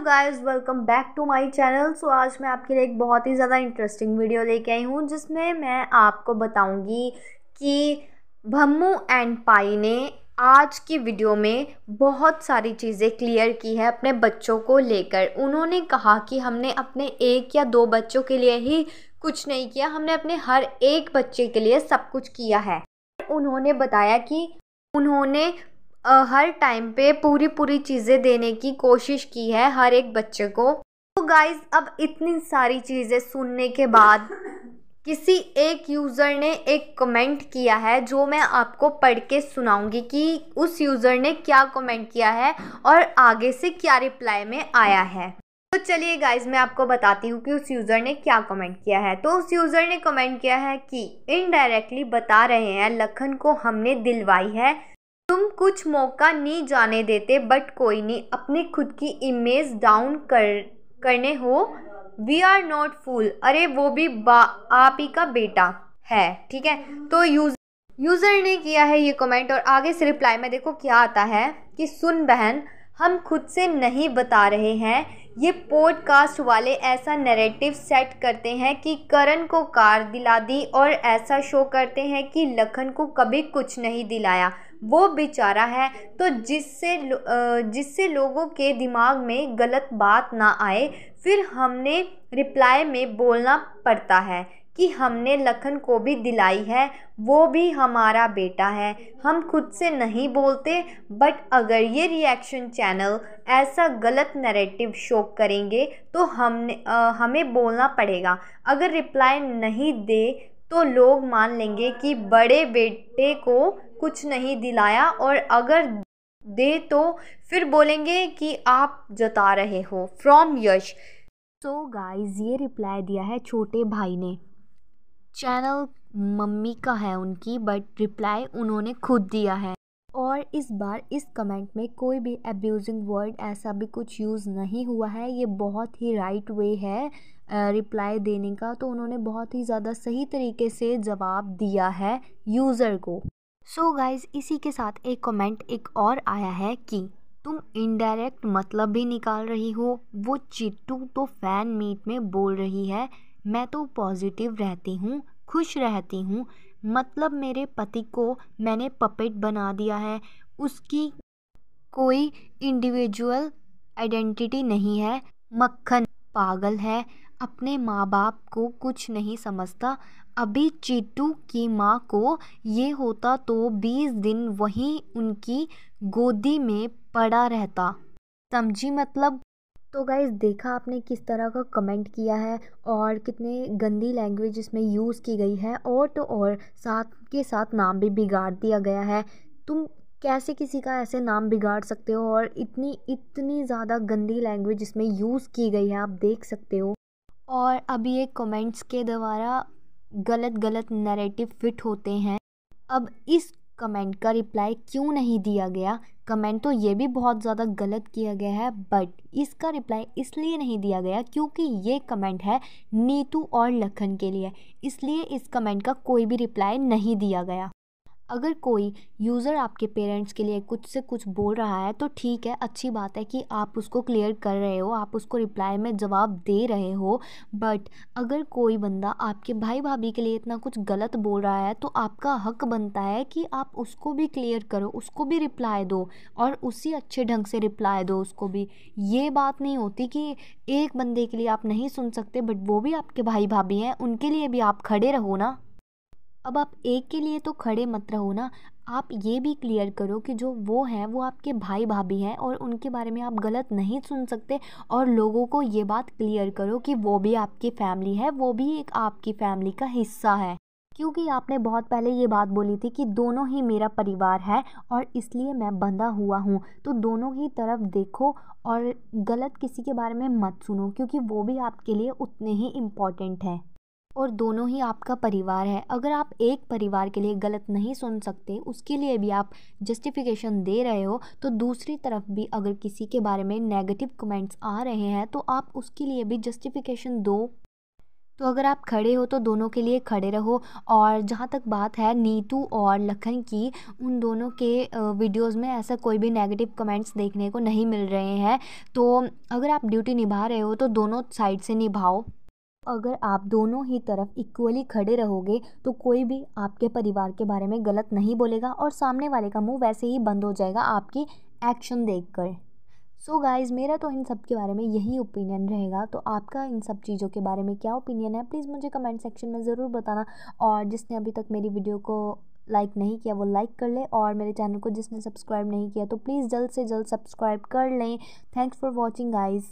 Guys, welcome back to my channel. So आज मैं आपके लिए एक बहुत ही ज़्यादा इंटरेस्टिंग वीडियो लेके आई हूँ जिसमें मैं आपको बताऊंगी कि भम्मू एंड पाई ने आज की वीडियो में बहुत सारी चीज़ें क्लियर की है अपने बच्चों को लेकर। उन्होंने कहा कि हमने अपने एक या दो बच्चों के लिए ही कुछ नहीं किया, हमने अपने हर एक बच्चे के लिए सब कुछ किया है। उन्होंने बताया कि उन्होंने हर टाइम पे पूरी चीज़ें देने की कोशिश की है हर एक बच्चे को। तो गाइज, अब इतनी सारी चीज़ें सुनने के बाद किसी एक यूज़र ने एक कमेंट किया है जो मैं आपको पढ़ के सुनाऊंगी कि उस यूज़र ने क्या कमेंट किया है और आगे से क्या रिप्लाई में आया है। तो चलिए गाइज, मैं आपको बताती हूँ कि उस यूज़र ने क्या कमेंट किया है। तो उस यूज़र ने कमेंट किया है कि इनडायरेक्टली बता रहे हैं लखन को हमने दिलवाई है, तुम कुछ मौका नहीं जाने देते, बट कोई नहीं, अपनी खुद की इमेज डाउन करने हो। वी आर नॉट फूल, अरे वो भी आप ही का बेटा है, ठीक है। तो यूज़र ने किया है ये कमेंट और आगे से रिप्लाई में देखो क्या आता है कि सुन बहन, हम खुद से नहीं बता रहे हैं, ये पॉडकास्ट वाले ऐसा नैरेटिव सेट करते हैं कि करण को कार दिला दी और ऐसा शो करते हैं कि लखन को कभी कुछ नहीं दिलाया, वो बेचारा है। तो जिससे लोगों के दिमाग में गलत बात ना आए, फिर हमने रिप्लाई में बोलना पड़ता है कि हमने लखन को भी दिलाई है, वो भी हमारा बेटा है। हम खुद से नहीं बोलते, बट अगर ये रिएक्शन चैनल ऐसा गलत नैरेटिव शो करेंगे तो हमें बोलना पड़ेगा। अगर रिप्लाई नहीं दे तो लोग मान लेंगे कि बड़े बेटे को कुछ नहीं दिलाया, और अगर दे तो फिर बोलेंगे कि आप जता रहे हो। From Yash. सो गाइस, ये रिप्लाई दिया है छोटे भाई ने। चैनल मम्मी का है उनकी, बट रिप्लाई उन्होंने खुद दिया है। और इस बार इस कमेंट में कोई भी अब्यूजिंग वर्ड ऐसा भी कुछ यूज़ नहीं हुआ है। ये बहुत ही राइट वे है रिप्लाई देने का। तो उन्होंने बहुत ही ज़्यादा सही तरीके से जवाब दिया है यूज़र को। सो गाइज, इसी के साथ एक कमेंट एक और आया है कि तुम इनडायरेक्ट मतलब भी निकाल रही हो। वो चिट्टू तो फैन मीट में बोल रही है, मैं तो पॉजिटिव रहती हूँ, खुश रहती हूँ, मतलब मेरे पति को मैंने पपेट बना दिया है, उसकी कोई इंडिविजुअल आइडेंटिटी नहीं है। मक्खन पागल है, अपने माँ बाप को कुछ नहीं समझता। अभी चीटू की माँ को ये होता तो 20 दिन वहीं उनकी गोदी में पड़ा रहता, समझी मतलब। तो गाइस, देखा आपने किस तरह का कमेंट किया है और कितने गंदी लैंग्वेज इसमें यूज़ की गई है, और तो और साथ के साथ नाम भी बिगाड़ दिया गया है। तुम कैसे किसी का ऐसे नाम बिगाड़ सकते हो, और इतनी ज़्यादा गंदी लैंग्वेज इसमें यूज़ की गई है, आप देख सकते हो। और अभी ये कमेंट्स के द्वारा गलत नैरेटिव फिट होते हैं। अब इस कमेंट का रिप्लाई क्यों नहीं दिया गया? कमेंट तो ये भी बहुत ज़्यादा गलत किया गया है, बट इसका रिप्लाई इसलिए नहीं दिया गया क्योंकि ये कमेंट है नीतू और लखन के लिए, इसलिए इस कमेंट का कोई भी रिप्लाई नहीं दिया गया। अगर कोई यूज़र आपके पेरेंट्स के लिए कुछ से कुछ बोल रहा है तो ठीक है, अच्छी बात है कि आप उसको क्लियर कर रहे हो, आप उसको रिप्लाई में जवाब दे रहे हो। बट अगर कोई बंदा आपके भाई भाभी के लिए इतना कुछ गलत बोल रहा है तो आपका हक बनता है कि आप उसको भी क्लियर करो, उसको भी रिप्लाई दो, और उसी अच्छे ढंग से रिप्लाई दो उसको भी। ये बात नहीं होती कि एक बंदे के लिए आप नहीं सुन सकते बट वो भी आपके भाई भाभी हैं, उनके लिए भी आप खड़े रहो ना। अब आप एक के लिए तो खड़े मत रहो ना, आप ये भी क्लियर करो कि जो वो हैं वो आपके भाई भाभी हैं और उनके बारे में आप गलत नहीं सुन सकते। और लोगों को ये बात क्लियर करो कि वो भी आपकी फैमिली है, वो भी एक आपकी फैमिली का हिस्सा है। क्योंकि आपने बहुत पहले ये बात बोली थी कि दोनों ही मेरा परिवार है और इसलिए मैं बंधा हुआ हूँ। तो दोनों ही तरफ देखो और गलत किसी के बारे में मत सुनो, क्योंकि वो भी आपके लिए उतने ही इम्पॉर्टेंट हैं और दोनों ही आपका परिवार है। अगर आप एक परिवार के लिए गलत नहीं सुन सकते, उसके लिए भी आप जस्टिफिकेशन दे रहे हो, तो दूसरी तरफ भी अगर किसी के बारे में नेगेटिव कमेंट्स आ रहे हैं तो आप उसके लिए भी जस्टिफिकेशन दो। तो अगर आप खड़े हो तो दोनों के लिए खड़े रहो। और जहाँ तक बात है नीतू और लखन की, उन दोनों के वीडियोस में ऐसा कोई भी नेगेटिव कमेंट्स देखने को नहीं मिल रहे हैं। तो अगर आप ड्यूटी निभा रहे हो तो दोनों साइड से निभाओ। अगर आप दोनों ही तरफ इक्वली खड़े रहोगे तो कोई भी आपके परिवार के बारे में गलत नहीं बोलेगा और सामने वाले का मुंह वैसे ही बंद हो जाएगा आपकी एक्शन देखकर। सो गाइज़, मेरा तो इन सब के बारे में यही ओपिनियन रहेगा। तो आपका इन सब चीज़ों के बारे में क्या ओपिनियन है, प्लीज़ मुझे कमेंट सेक्शन में ज़रूर बताना। और जिसने अभी तक मेरी वीडियो को लाइक नहीं किया वो लाइक कर ले, और मेरे चैनल को जिसने सब्सक्राइब नहीं किया तो प्लीज़ जल्द से जल्द सब्सक्राइब कर लें। Thanks for watching guys.